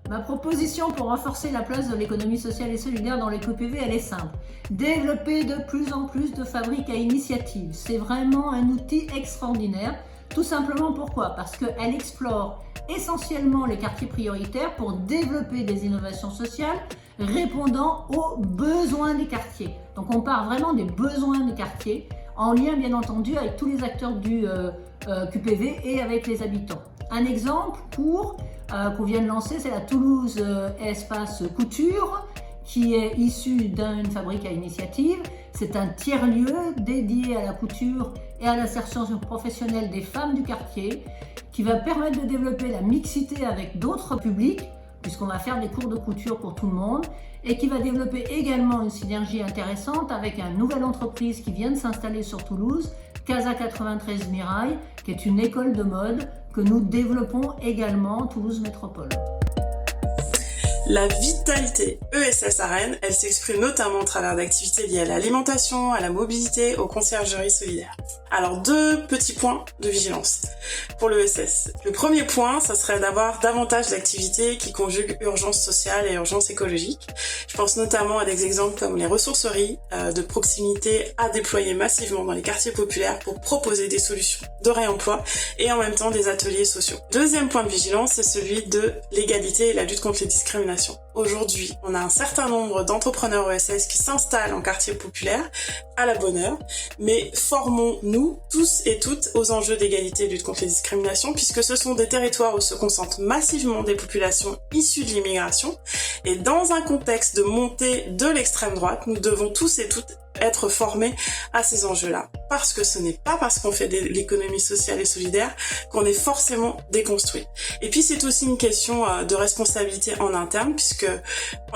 Ma proposition pour renforcer la place de l'économie sociale et solidaire dans les QPV, elle est simple. Développer de plus en plus de fabriques à initiative. C'est vraiment un outil extraordinaire. Tout simplement pourquoi? Parce qu'elle explore essentiellement les quartiers prioritaires pour développer des innovations sociales répondant aux besoins des quartiers. Donc on part vraiment des besoins des quartiers en lien bien entendu avec tous les acteurs du QPV et avec les habitants. Un exemple qu'on vient de lancer, c'est la Toulouse Espace Couture, qui est issue d'une fabrique à initiative. C'est un tiers-lieu dédié à la couture et à l'insertion professionnelle des femmes du quartier, qui va permettre de développer la mixité avec d'autres publics, puisqu'on va faire des cours de couture pour tout le monde, et qui va développer également une synergie intéressante avec une nouvelle entreprise qui vient de s'installer sur Toulouse, Casa 93 Mirail, qui est une école de mode que nous développons également Toulouse Métropole. La vitalité ESS à Rennes, elle s'exprime notamment au travers d'activités liées à l'alimentation, à la mobilité, aux conciergeries solidaires. Alors 2 petits points de vigilance pour l'ESS. Le premier point, ça serait d'avoir davantage d'activités qui conjuguent urgence sociale et urgence écologique. Je pense notamment à des exemples comme les ressourceries de proximité à déployer massivement dans les quartiers populaires pour proposer des solutions de réemploi et en même temps des ateliers sociaux. Deuxième point de vigilance, c'est celui de l'égalité et la lutte contre les discriminations. Aujourd'hui, on a un certain nombre d'entrepreneurs ESS qui s'installent en quartier populaire, à la bonne heure, mais formons-nous tous et toutes aux enjeux d'égalité et lutte contre les discriminations, puisque ce sont des territoires où se concentrent massivement des populations issues de l'immigration, et dans un contexte de montée de l'extrême droite, nous devons tous et toutes être formés à ces enjeux-là. Parce que ce n'est pas parce qu'on fait de l'économie sociale et solidaire qu'on est forcément déconstruit. Et puis c'est aussi une question de responsabilité en interne, puisque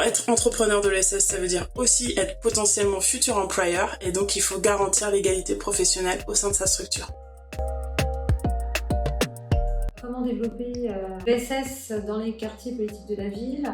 être entrepreneur de l'ESS, ça veut dire aussi être potentiellement futur employeur, et donc il faut garantir l'égalité professionnelle au sein de sa structure. Comment développer l'ESS dans les quartiers politiques de la ville ?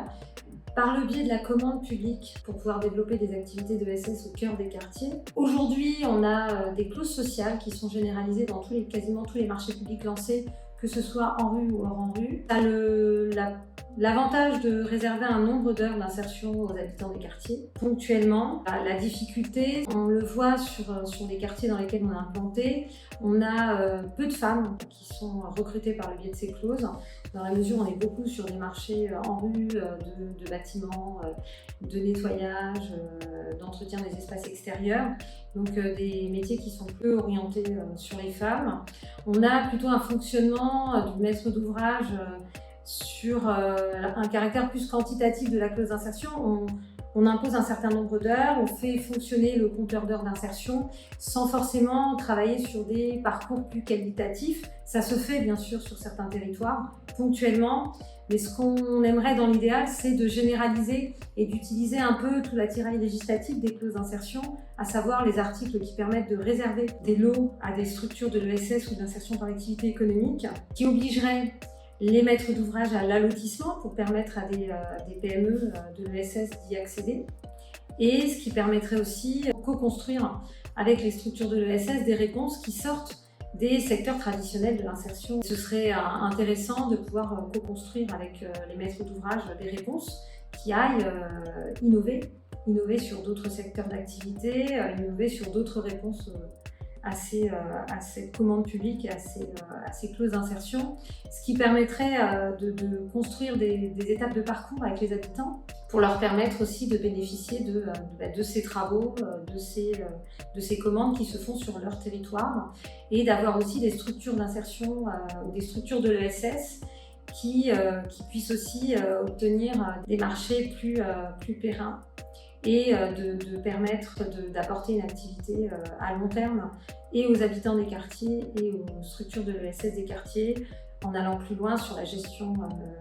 Par le biais de la commande publique pour pouvoir développer des activités de l'ESS au cœur des quartiers. Aujourd'hui, on a des clauses sociales qui sont généralisées dans quasiment tous les marchés publics lancés, que ce soit en rue ou hors en rue. Ça a l'avantage de réserver un nombre d'heures d'insertion aux habitants des quartiers. Ponctuellement, la difficulté, on le voit sur les quartiers dans lesquels on est implanté, on a peu de femmes qui sont recrutées par le biais de ces clauses, dans la mesure où on est beaucoup sur des marchés en rue, de bâtiments, de nettoyage, d'entretien des espaces extérieurs, donc des métiers qui sont peu orientés sur les femmes. On a plutôt un fonctionnement du maître d'ouvrage sur un caractère plus quantitatif de la clause d'insertion. On impose un certain nombre d'heures, on fait fonctionner le compteur d'heures d'insertion sans forcément travailler sur des parcours plus qualitatifs. Ça se fait bien sûr sur certains territoires, ponctuellement, mais ce qu'on aimerait dans l'idéal, c'est de généraliser et d'utiliser un peu tout l'attirail législatif des clauses d'insertion, à savoir les articles qui permettent de réserver des lots à des structures de l'ESS ou d'insertion par l'activité économique, qui obligeraient les maîtres d'ouvrage à l'allotissement pour permettre à des PME de l'ESS d'y accéder, et ce qui permettrait aussi de co-construire avec les structures de l'ESS des réponses qui sortent des secteurs traditionnels de l'insertion. Ce serait intéressant de pouvoir co-construire avec les maîtres d'ouvrage des réponses qui aillent innover sur d'autres secteurs d'activité, innover sur d'autres réponses à cette commande publique et à ces clauses d'insertion, ce qui permettrait de construire des étapes de parcours avec les habitants pour leur permettre aussi de bénéficier de ces travaux, de ces commandes qui se font sur leur territoire, et d'avoir aussi des structures d'insertion ou des structures de l'ESS qui puissent aussi obtenir des marchés plus pérennes, et de permettre d'apporter une activité à long terme et aux habitants des quartiers et aux structures de l'ESS des quartiers, en allant plus loin sur la gestion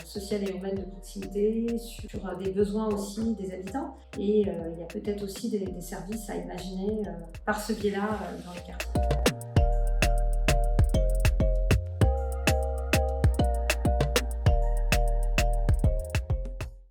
sociale et urbaine de proximité, sur des besoins aussi des habitants. Et il y a peut-être aussi des services à imaginer par ce biais-là dans les quartiers.